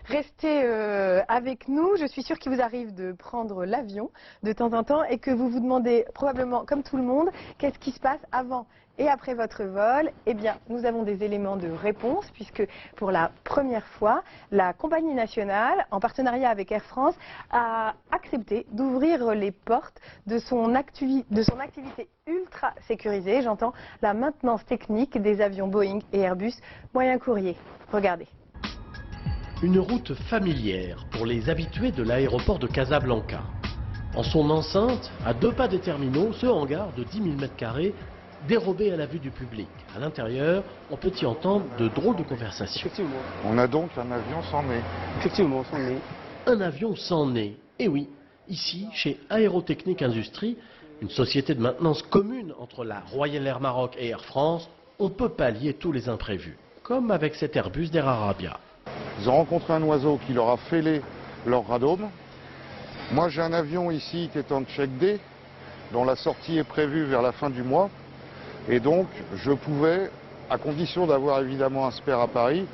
Restez avec nous. Je suis sûre qu'il vous arrive de prendre l'avion de temps en temps et que vous vous demandez probablement, comme tout le monde, qu'est-ce qui se passe avant et après votre vol. Eh bien, nous avons des éléments de réponse puisque pour la première fois, la compagnie nationale, en partenariat avec Air France, a accepté d'ouvrir les portes de son activité ultra sécurisée. J'entends la maintenance technique des avions Boeing et Airbus moyen courrier. Regardez. Une route familière pour les habitués de l'aéroport de Casablanca. En son enceinte, à 2 pas des terminaux, ce hangar de 10 000 m² dérobé à la vue du public. À l'intérieur, on peut y entendre de drôles de conversations. Effectivement. On a donc un avion sans nez. Effectivement, sans nez. Un avion sans nez. Et oui, ici, chez Aérotechnique Industrie, une société de maintenance commune entre la Royal Air Maroc et Air France, on peut pallier tous les imprévus, comme avec cet Airbus d'Air Arabia. Ils ont rencontré un oiseau qui leur a fêlé leur radome. Moi, j'ai un avion ici qui est en check D, dont la sortie est prévue vers la fin du mois. Et donc, je pouvais, à condition d'avoir évidemment un spare à Paris,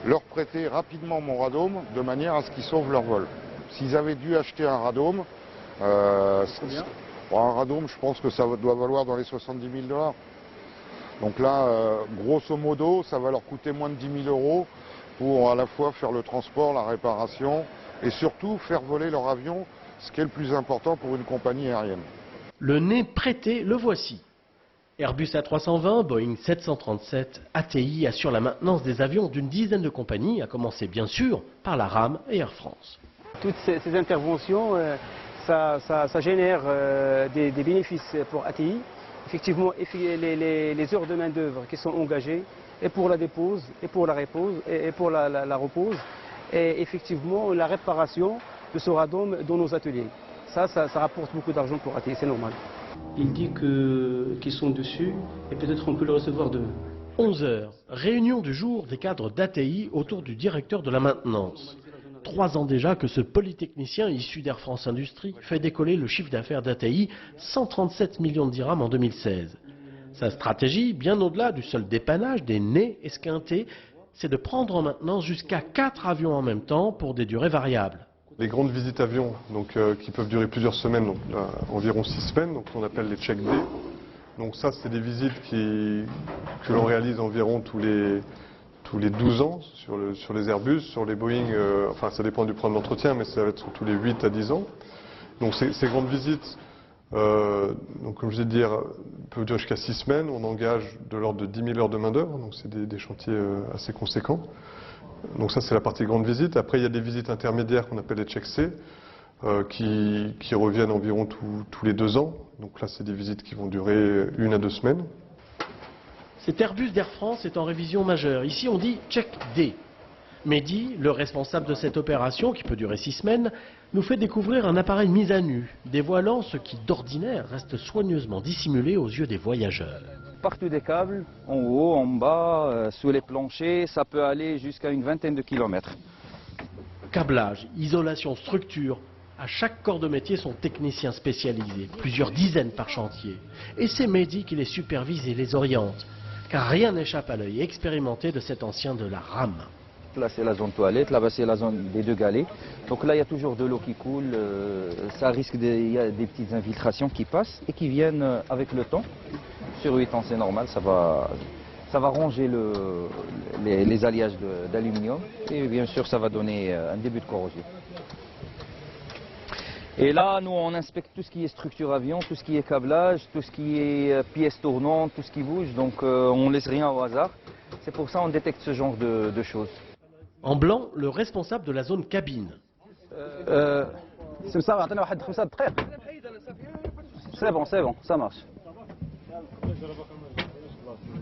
leur prêter rapidement mon radome de manière à ce qu'ils sauvent leur vol. S'ils avaient dû acheter un radome, un radome, je pense que ça doit valoir dans les 70 000 $. Donc là, grosso modo, ça va leur coûter moins de 10 000 € pour à la fois faire le transport, la réparation et surtout faire voler leur avion, ce qui est le plus important pour une compagnie aérienne. Le nez prêté, le voici. Airbus A320, Boeing 737, ATI assure la maintenance des avions d'une dizaine de compagnies, à commencer bien sûr par la RAM et Air France. Toutes ces interventions, ça génère des bénéfices pour ATI. Effectivement, les heures de main-d'œuvre qui sont engagées, et pour la dépose, et pour la repose, et pour la repose, et effectivement la réparation de ce radome dans nos ateliers. Ça rapporte beaucoup d'argent pour ATI, c'est normal. Il dit qu'ils sont dessus, et peut-être on peut le recevoir demain. 11 h, réunion du jour des cadres d'ATI autour du directeur de la maintenance. 3 ans déjà que ce polytechnicien issu d'Air France Industrie fait décoller le chiffre d'affaires d'ATI, 137 millions de dirhams en 2016. Sa stratégie, bien au-delà du seul dépannage des nez esquintés, c'est de prendre en maintenance jusqu'à 4 avions en même temps pour des durées variables. Les grandes visites avions, donc, qui peuvent durer plusieurs semaines, donc, environ 6 semaines, donc, qu'on appelle les check-D. Donc ça, c'est des visites que l'on réalise environ tous les 12 ans sur les Airbus, sur les Boeing, enfin ça dépend du programme d'entretien, mais ça va être tous les 8 à 10 ans. Donc ces grandes visites, donc comme je disais hier, peuvent durer jusqu'à 6 semaines. On engage de l'ordre de 10 000 heures de main d'œuvre, donc c'est des chantiers assez conséquents. Donc ça c'est la partie grande visite. Après il y a des visites intermédiaires qu'on appelle les check-C, qui reviennent environ tous les 2 ans. Donc là c'est des visites qui vont durer 1 à 2 semaines. Cet Airbus d'Air France est en révision majeure. Ici on dit check D. Mehdi, le responsable de cette opération, qui peut durer 6 semaines, nous fait découvrir un appareil mis à nu, dévoilant ce qui d'ordinaire reste soigneusement dissimulé aux yeux des voyageurs. Partout des câbles, en haut, en bas, sous les planchers, ça peut aller jusqu'à une vingtaine de kilomètres. Câblage, isolation, structure. À chaque corps de métier sont techniciens spécialisés, plusieurs dizaines par chantier. Et c'est Mehdi qui les supervise et les oriente, car rien n'échappe à l'œil expérimenté de cet ancien de la RAM. Là c'est la zone toilette, là-bas c'est la zone des 2 galets. Donc là il y a toujours de l'eau qui coule, ça risque il y a des petites infiltrations qui passent et qui viennent avec le temps. Sur 8 ans c'est normal, ça va ronger les alliages d'aluminium et bien sûr ça va donner un début de corrosion. Et là nous on inspecte tout ce qui est structure avion, tout ce qui est câblage, tout ce qui est pièces tournantes, tout ce qui bouge, donc on ne laisse rien au hasard. C'est pour ça qu'on détecte ce genre de choses. En blanc, le responsable de la zone cabine. C'est bon, ça marche.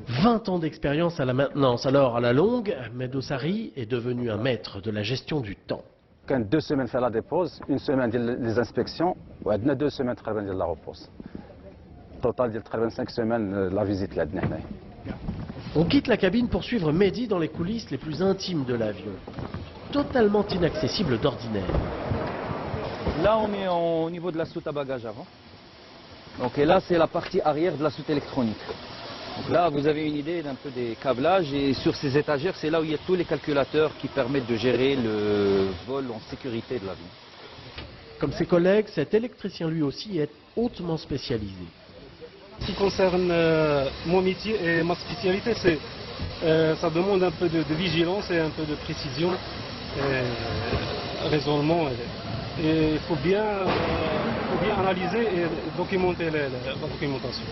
20 ans d'expérience à la maintenance. Alors, à la longue, Medossari est devenu un maître de la gestion du temps. 2 semaines faire la dépose, 1 semaine les inspections, et 2 semaines de la repose. Total de 5 semaines la visite là. On quitte la cabine pour suivre Mehdi dans les coulisses les plus intimes de l'avion. Totalement inaccessible d'ordinaire. Là on est au niveau de la soute à bagages avant. Donc et là c'est la partie arrière de la soute électronique. Là, vous avez une idée d'un peu des câblages et sur ces étagères, c'est là où il y a tous les calculateurs qui permettent de gérer le vol en sécurité de l'avion. Comme ses collègues, cet électricien lui aussi est hautement spécialisé. Ce qui concerne mon métier et ma spécialité, ça demande un peu de vigilance et un peu de précision, raisonnement. Et il faut bien analyser et documenter la documentation.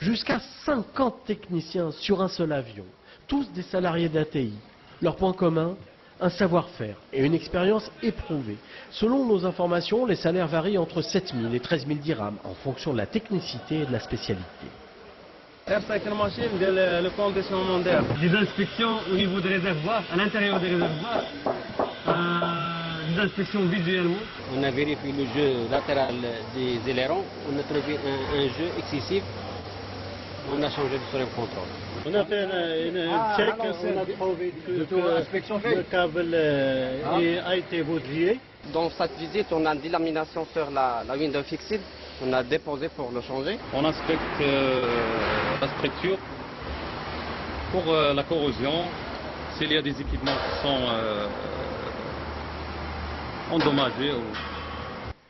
Jusqu'à 50 techniciens sur un seul avion, tous des salariés d'ATI. Leur point commun, un savoir-faire et une expérience éprouvée. Selon nos informations, les salaires varient entre 7 000 et 13 000 dirhams en fonction de la technicité et de la spécialité. Le conditionnement d'air. Des inspections au niveau des réservoirs, à l'intérieur des réservoirs, des inspections visuellement. On a vérifié le jeu latéral des ailerons, on a trouvé un jeu excessif, on a changé de soleil contrôle. On a fait une check, on a trouvé que le câble a été bousillé. Dans cette visite, on a une délamination sur la window fixed, on a déposé pour le changer. On inspecte la structure pour la corrosion, s'il y a des équipements qui sont endommagés.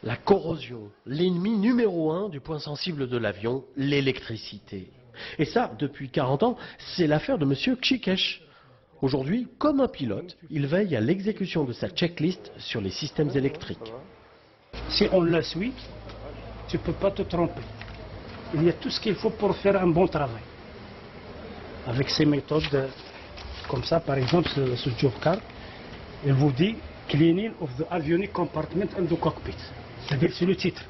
La corrosion, l'ennemi numéro 1 du point sensible de l'avion, l'électricité. Et ça, depuis 40 ans, c'est l'affaire de M. Kshikesh. Aujourd'hui, comme un pilote, il veille à l'exécution de sa checklist sur les systèmes électriques. Si on la suit, tu ne peux pas te tromper. Il y a tout ce qu'il faut pour faire un bon travail. Avec ces méthodes, comme ça, par exemple, ce job card, il vous dit « Cleaning of the avionic compartment and the cockpit ». C'est-à-dire, c'est le titre.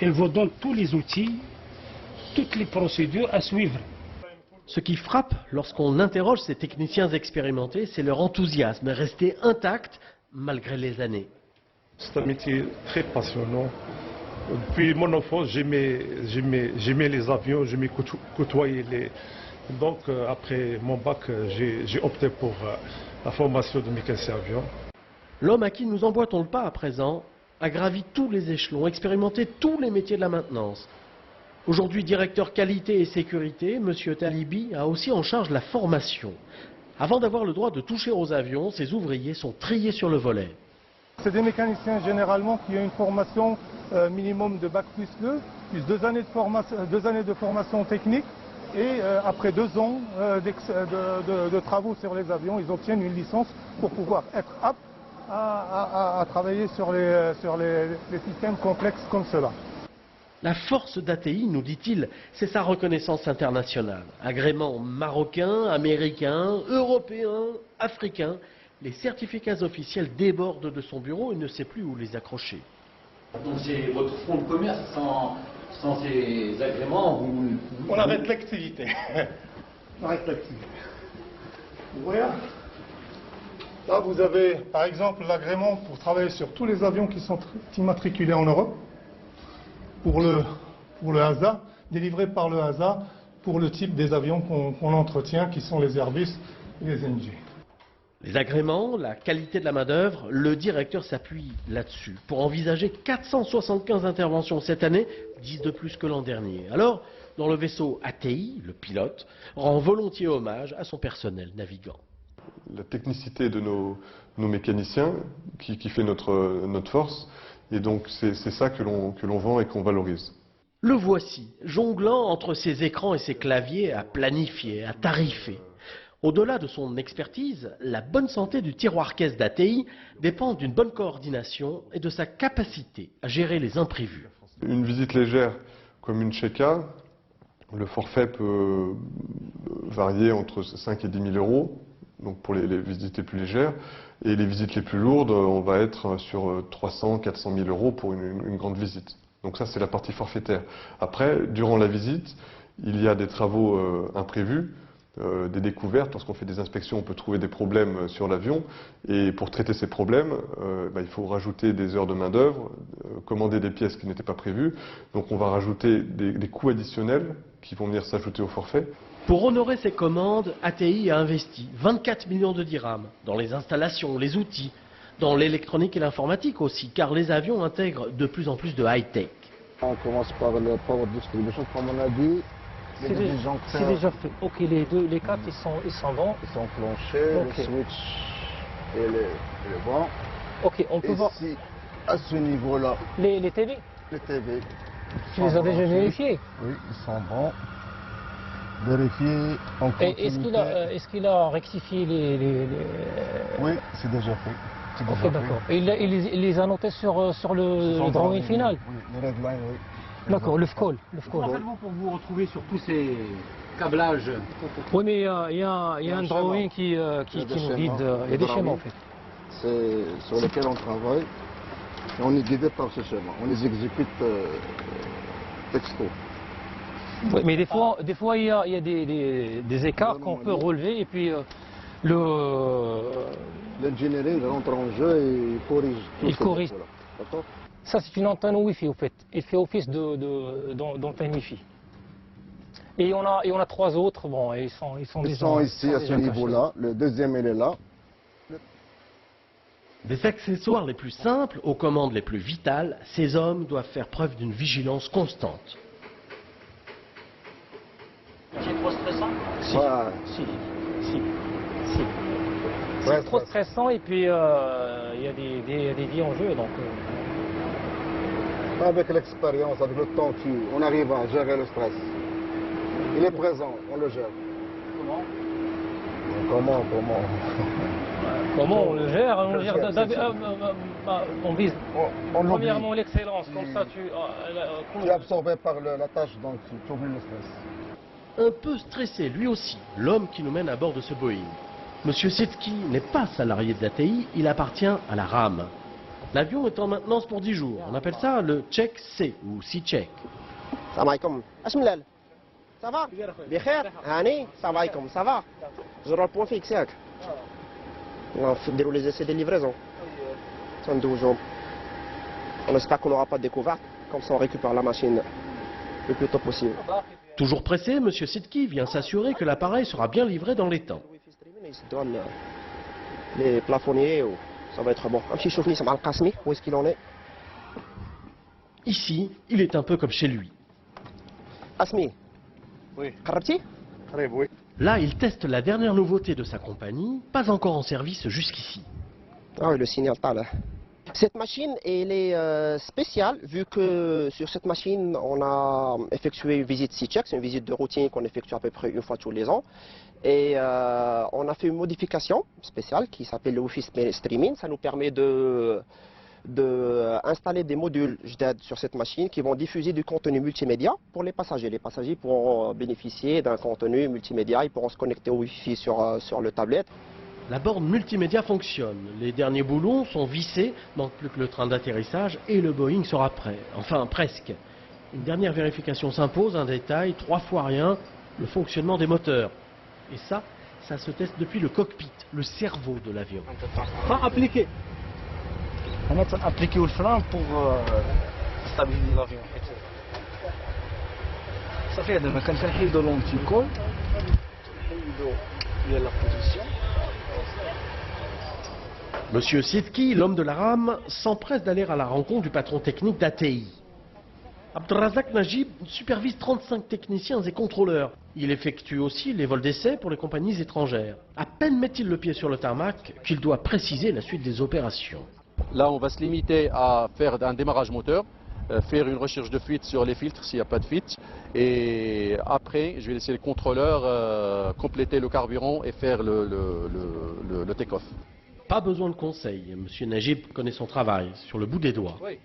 Il vous donne tous les outils, toutes les procédures à suivre. Ce qui frappe lorsqu'on interroge ces techniciens expérimentés, c'est leur enthousiasme resté intact malgré les années. C'est un métier très passionnant. Depuis mon enfance, j'aimais les avions, j'aimais côtoyer les... Donc après mon bac, j'ai opté pour la formation de mécanicien avion. L'homme à qui nous emboîtons le pas à présent a gravi tous les échelons, expérimenté tous les métiers de la maintenance. Aujourd'hui directeur qualité et sécurité, M. Talibi a aussi en charge la formation. Avant d'avoir le droit de toucher aux avions, ses ouvriers sont triés sur le volet. C'est des mécaniciens généralement qui ont une formation minimum de bac plus 2, plus 2 années de formation technique et après 2 ans de travaux sur les avions, ils obtiennent une licence pour pouvoir être aptes à travailler sur les systèmes complexes comme cela. La force d'ATI, nous dit-il, c'est sa reconnaissance internationale. Agréments marocains, américains, européens, africains. Les certificats officiels débordent de son bureau et ne sait plus où les accrocher. Donc c'est votre fonds de commerce, sans ces agréments, on arrête l'activité. On arrête l'activité. Vous voyez ? Là, vous avez, par exemple, l'agrément pour travailler sur tous les avions qui sont immatriculés en Europe. Pour le HASA, délivré par le HASA pour le type des avions qu'on entretient, qui sont les Airbus et les NG. Les agréments, la qualité de la main-d'œuvre, le directeur s'appuie là-dessus pour envisager 475 interventions cette année, 10 de plus que l'an dernier. Alors, dans le vaisseau ATI, le pilote rend volontiers hommage à son personnel navigant. La technicité de nos mécaniciens qui fait notre force. Et donc c'est ça que l'on vend et qu'on valorise. Le voici, jonglant entre ses écrans et ses claviers à planifier, à tarifer. Au-delà de son expertise, la bonne santé du tiroir-caisse d'ATI dépend d'une bonne coordination et de sa capacité à gérer les imprévus. Une visite légère comme une Cheka, le forfait peut varier entre 5 et 10 000 euros, donc pour les visites les plus légères. Et les visites les plus lourdes, on va être sur 300, 400 000 euros pour une grande visite. Donc ça, c'est la partie forfaitaire. Après, durant la visite, il y a des travaux imprévus, des découvertes. Lorsqu'on fait des inspections, on peut trouver des problèmes sur l'avion. Et pour traiter ces problèmes, il faut rajouter des heures de main-d'œuvre, commander des pièces qui n'étaient pas prévues. Donc on va rajouter des coûts additionnels qui vont venir s'ajouter au forfait. Pour honorer ses commandes, ATI a investi 24 millions de dirhams dans les installations, les outils, dans l'électronique et l'informatique aussi, car les avions intègrent de plus en plus de high-tech. On commence par le power distribution, comme on a dit. C'est déjà fait. Ok, les quatre, ils sont bons. Ils sont planchés, Ok. le switch et le banc. Ok, on peut Et voir si, à ce niveau-là, les TV. les TV. Tu les as déjà vérifiés? Oui, ils sont bons. Vérifier en Et continuité. est-ce qu'il a rectifié les... Oui, c'est déjà fait. C'est déjà Ok, fait. d'accord. Et il les a notés sur le drawing final? Oui, le red line, oui. D'accord, le FCOL. Comment faites-vous pour vous retrouver sur tous ces câblages? Oui, mais il y a un drawing qui nous guide. Il y a des schémas en fait. C'est sur lesquels on travaille. Et on est guidé par ce schéma. On les exécute texto. Oui, mais des fois il y a des écarts qu'on peut relever et puis l'engineering rentre en jeu et corrige tout. Il corrige. D'accord. Ça, c'est une antenne Wi-Fi, au fait. Il fait office d'antenne Wi-Fi. Et on a trois autres, bon, ils sont ici, à ce niveau-là. Le deuxième, il est là. Des accessoires les plus simples aux commandes les plus vitales, ces hommes doivent faire preuve d'une vigilance constante. C'est trop stressant? Si. C'est trop stressant et puis il y a des vies en jeu, donc... Avec l'expérience, avec le temps, on arrive à gérer le stress. Il est présent, on le gère. Comment Comment on le gère? On vise premièrement l'excellence, comme ça tu es absorbé par la tâche, donc tu oublies le stress. Un peu stressé lui aussi, l'homme qui nous mène à bord de ce Boeing. Monsieur Setki n'est pas salarié de l'ATI, il appartient à la RAM. L'avion est en maintenance pour 10 jours. On appelle ça le check C ou C-check. Salam alaikum. Ashmilal. Ça va? Bikhair? Hani? Salam alaikum. Ça va? Je rends le point fixe, yak. On déroule les essais de livraison. On espère qu'on n'aura pas de découverte. Comme ça, on récupère la machine le plus tôt possible. Toujours pressé, Monsieur Setki vient s'assurer que l'appareil sera bien livré dans les temps. Il se donne les plafonniers. Ça va être bon. Un petit choufni, ça m'a le Qasmi. Où est-ce qu'il en est? Ici, il est un peu comme chez lui. Asmi. Oui. Karabti? Oui. Là, il teste la dernière nouveauté de sa compagnie, pas encore en service jusqu'ici. Ah oui, le signal tal. Cette machine, elle est spéciale, vu que sur cette machine, on a effectué une visite C-check. C'est une visite de routine qu'on effectue à peu près une fois tous les ans. Et on a fait une modification spéciale qui s'appelle le Wi-Fi Streaming. Ça nous permet d'installer des modules JDAD sur cette machine qui vont diffuser du contenu multimédia pour les passagers. Les passagers pourront bénéficier d'un contenu multimédia, ils pourront se connecter au Wi-Fi sur le tablette. La borne multimédia fonctionne. Les derniers boulons sont vissés, manque plus que le train d'atterrissage et le Boeing sera prêt. Enfin, presque. Une dernière vérification s'impose, un détail, 3 fois rien, le fonctionnement des moteurs. Et ça se teste depuis le cockpit, le cerveau de l'avion. Pas appliqué. On va appliquer le frein pour stabiliser l'avion. Ça fait de l'anticol. Il y a la position. Monsieur Setki, l'homme de la RAM, s'empresse d'aller à la rencontre du patron technique d'ATI. Abdrazak Najib supervise 35 techniciens et contrôleurs. Il effectue aussi les vols d'essai pour les compagnies étrangères. À peine met-il le pied sur le tarmac qu'il doit préciser la suite des opérations. Là, on va se limiter à faire un démarrage moteur, faire une recherche de fuite sur les filtres s'il n'y a pas de fuite. Et après, je vais laisser le contrôleur compléter le carburant et faire le take-off. Pas besoin de conseils. Monsieur Najib connaît son travail sur le bout des doigts. Oui.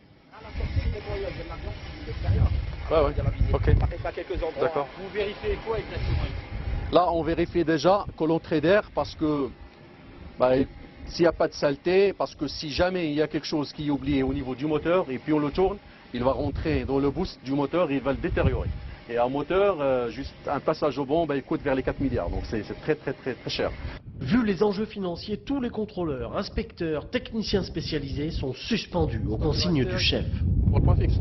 Ouais. Ok. D'accord. Vous vérifiez quoi exactement? Là, on vérifie déjà que l'entrée d'air, parce que s'il n'y a pas de saleté, parce que si jamais il y a quelque chose qui est oublié au niveau du moteur et puis on le tourne, il va rentrer dans le boost du moteur et il va le détériorer. Et un moteur, juste un passage au banc, il coûte vers les 4 milliards. Donc c'est très cher. Vu les enjeux financiers, tous les contrôleurs, inspecteurs, techniciens spécialisés sont suspendus aux consignes du chef. Pour le point fixe.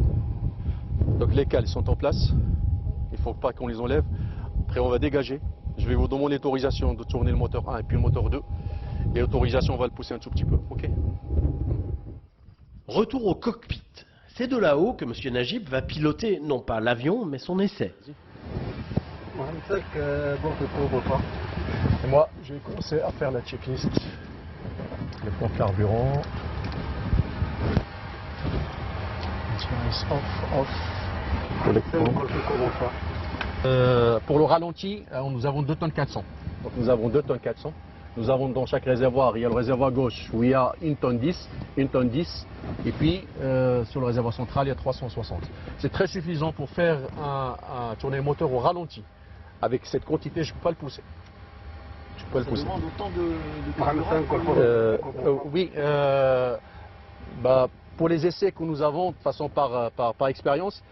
Donc les cales sont en place. Il ne faut pas qu'on les enlève. Après on va dégager. Je vais vous demander l'autorisation de tourner le moteur 1 et puis le moteur 2. Et l'autorisation, on va le pousser un tout petit peu. Ok. Retour au cockpit. C'est de là-haut que M. Najib va piloter non pas l'avion, mais son essai. Et moi, je vais commencer à faire la checklist. Le pompe carburant. Off. Pour le ralenti, nous avons 2 tonnes 400. Donc nous avons 2 tonnes 400. Nous avons dans chaque réservoir, il y a le réservoir gauche où il y a 1 tonne 10, et puis sur le réservoir central, il y a 360. C'est très suffisant pour faire tourner le moteur au ralenti. Avec cette quantité, je ne peux pas le pousser. Ça demande autant de carburant. Oui, pour les essais que nous avons, de façon par expérience,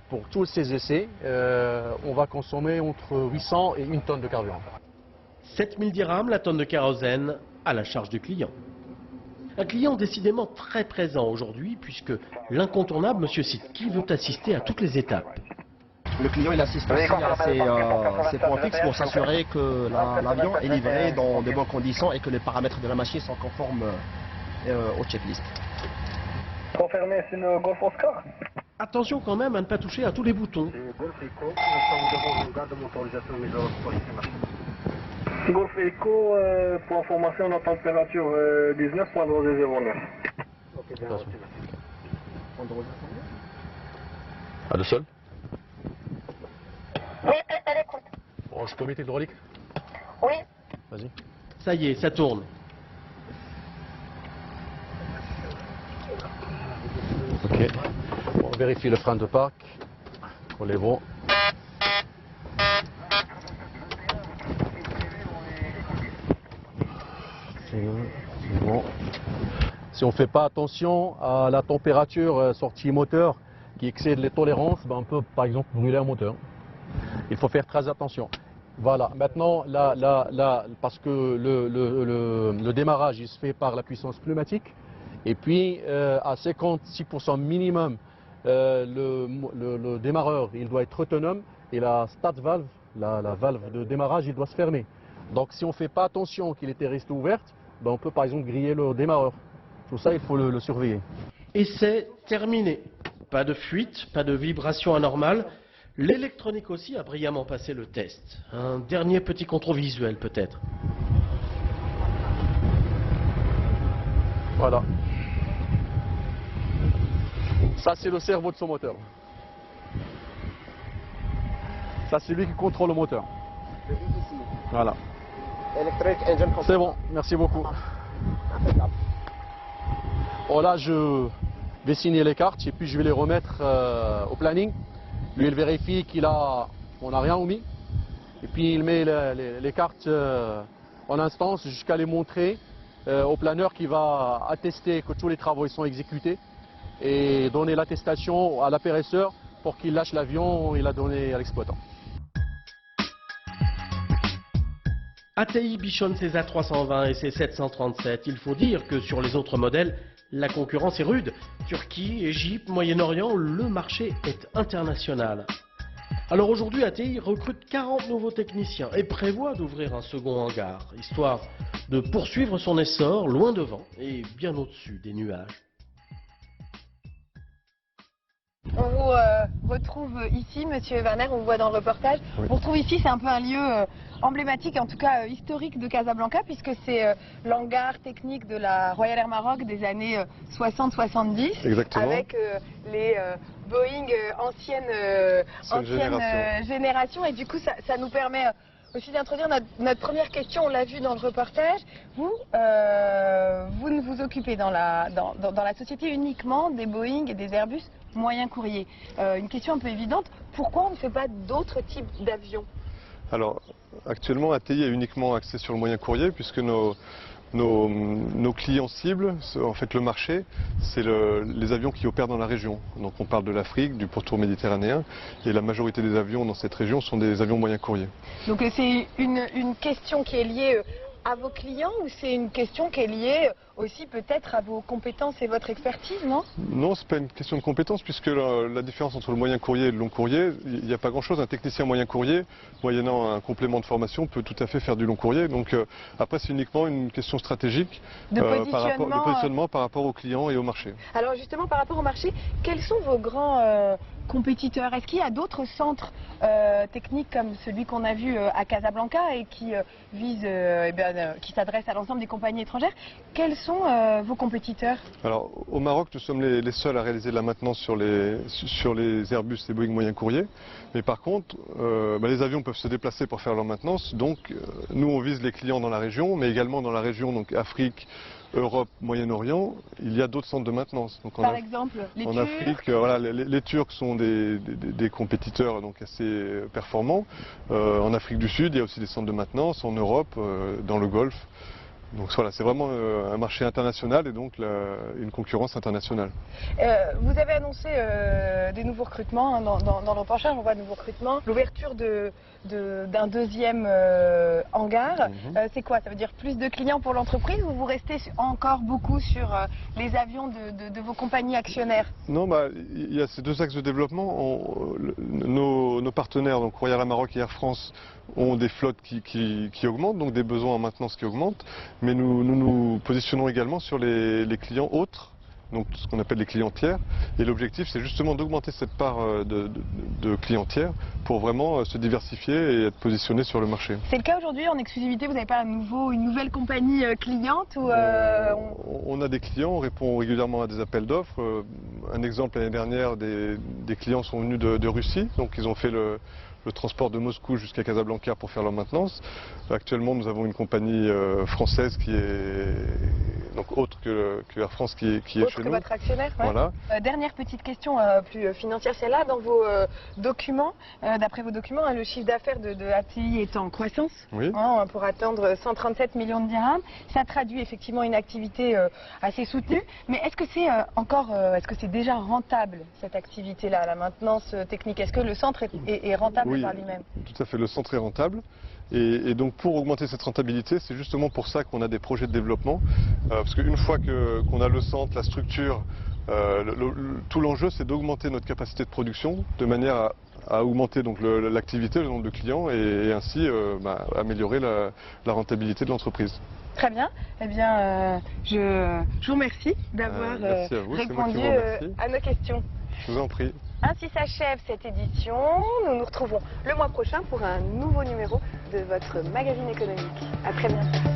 pour tous ces essais, on va consommer entre 800 et 1 tonne de carburant. 7000 dirhams la tonne de kérosène à la charge du client. Un client décidément très présent aujourd'hui puisque l'incontournable Monsieur Sidki veut assister à toutes les étapes. Le client il assiste aussi à ses points fixes pour s'assurer que l'avion est livré dans de bonnes conditions et que les paramètres de la machine sont conformes aux checklists. Confirmé, c'est une Golf Oscar. Attention quand même à ne pas toucher à tous les boutons. Golf Echo, pour information, la température 19.009. Ah, le sol? Oui, elle écoute. Bon, je peux mettre l'hydraulique? Oui. Vas-y. Ça y est, ça tourne. Ok. On vérifie le frein de parc. On est bon. C'est bon. Si on ne fait pas attention à la température sortie moteur qui excède les tolérances, on peut par exemple brûler un moteur. Il faut faire très attention. Voilà, maintenant, parce que le démarrage il se fait par la puissance pneumatique, et puis à 56% minimum, le démarreur il doit être autonome, et la start valve, la valve de démarrage, il doit se fermer. Donc si on ne fait pas attention qu'il était resté ouverte, on peut par exemple griller le démarreur. Tout ça, il faut le surveiller. Et c'est terminé. Pas de fuite, pas de vibration anormale. L'électronique aussi a brillamment passé le test. Un dernier petit contrôle visuel peut-être. Voilà. Ça, c'est le cerveau de son moteur. Ça, c'est lui qui contrôle le moteur. Voilà. C'est bon, merci beaucoup. Bon, là, je vais signer les cartes et puis je vais les remettre au planning. Lui, il vérifie on n'a rien omis. Et puis, il met les cartes en instance jusqu'à les montrer au planeur qui va attester que tous les travaux ils sont exécutés et donner l'attestation à l'apérisseur pour qu'il lâche l'avion et la donner à l'exploitant. ATI bichonne ses A320 et ses 737. Il faut dire que sur les autres modèles, la concurrence est rude. Turquie, Égypte, Moyen-Orient, le marché est international. Alors aujourd'hui, ATI recrute 40 nouveaux techniciens et prévoit d'ouvrir un second hangar, histoire de poursuivre son essor loin devant et bien au-dessus des nuages. On vous retrouve ici, Monsieur Werner, on vous voit dans le reportage. Oui. On vous retrouve ici, c'est un peu un lieu emblématique, en tout cas historique de Casablanca, puisque c'est l'hangar technique de la Royal Air Maroc des années 60-70. Exactement. Avec les Boeing ancienne génération. Et du coup, ça nous permet aussi d'introduire notre première question. On l'a vu dans le reportage. Vous ne vous occupez dans la société uniquement des Boeing et des Airbus moyen courrier. Une question un peu évidente, pourquoi on ne fait pas d'autres types d'avions? Alors, actuellement, ATI est uniquement axé sur le moyen courrier, puisque nos clients cibles, en fait le marché, c'est les avions qui opèrent dans la région. Donc on parle de l'Afrique, du pourtour méditerranéen, et la majorité des avions dans cette région sont des avions moyen courrier. Donc c'est une question qui est liée à vos clients ou c'est une question qui est liée aussi peut-être à vos compétences et votre expertise, non? Non, ce n'est pas une question de compétences puisque la différence entre le moyen courrier et le long courrier, il n'y a pas grand-chose. Un technicien moyen courrier, moyennant un complément de formation, peut tout à fait faire du long courrier. Donc après, c'est uniquement une question stratégique de positionnement par rapport aux clients et au marché. Alors justement, par rapport au marché, quels sont vos grands compétiteurs? Est-ce qu'il y a d'autres centres techniques comme celui qu'on a vu à Casablanca et qui qui s'adressent à l'ensemble des compagnies étrangères? Quels sont vos compétiteurs? Alors, au Maroc, nous sommes les seuls à réaliser de la maintenance sur les Airbus et Boeing moyens courriers. Mais par contre, les avions peuvent se déplacer pour faire leur maintenance. Donc, nous, on vise les clients dans la région, mais également dans la région, donc Afrique, Europe, Moyen-Orient, il y a d'autres centres de maintenance. Donc par exemple, les Turcs. Afrique, voilà, les Turcs sont des compétiteurs donc assez performants. En Afrique du Sud, il y a aussi des centres de maintenance. En Europe, dans le Golfe. Donc voilà, c'est vraiment un marché international et donc une concurrence internationale. Vous avez annoncé des nouveaux recrutements hein, dans le reportage, on voit de nouveaux recrutements. L'ouverture d'un deuxième hangar, c'est quoi? Ça veut dire plus de clients pour l'entreprise ou vous restez encore beaucoup sur les avions de vos compagnies actionnaires? Non, il y a ces deux axes de développement. Nos partenaires, donc Royal Air Maroc et Air France, ont des flottes qui augmentent, donc des besoins en maintenance qui augmentent. Mais nous positionnons également sur les clients autres, donc ce qu'on appelle les clients tiers. Et l'objectif, c'est justement d'augmenter cette part de clients tiers pour vraiment se diversifier et être positionné sur le marché. C'est le cas aujourd'hui, en exclusivité, vous n'avez pas une nouvelle compagnie cliente ou On a des clients, on répond régulièrement à des appels d'offres. Un exemple, l'année dernière, des clients sont venus de Russie, donc ils ont fait le transport de Moscou jusqu'à Casablanca pour faire leur maintenance. Actuellement, nous avons une compagnie française qui est donc autre que Air France qui est chez nous. Autre que votre actionnaire, ouais. Voilà. Dernière petite question plus financière, c'est là dans vos documents, d'après vos documents, hein, le chiffre d'affaires de ATI est en croissance pour atteindre 137 millions de dirhams. Ça traduit effectivement une activité assez soutenue, mais est-ce que c'est est-ce que c'est déjà rentable cette activité-là, la maintenance technique? Est-ce que le centre est rentable? Oui, tout à fait, le centre est rentable. Et donc pour augmenter cette rentabilité, c'est justement pour ça qu'on a des projets de développement. Parce qu'une fois qu'on a le centre, la structure, tout l'enjeu c'est d'augmenter notre capacité de production de manière à augmenter donc l'activité, le nombre de clients et ainsi améliorer la rentabilité de l'entreprise. Très bien. Eh bien, je vous remercie d'avoir répondu à nos questions. Je vous en prie. Ainsi s'achève cette édition. Nous nous retrouvons le mois prochain pour un nouveau numéro de votre magazine économique. À très bientôt.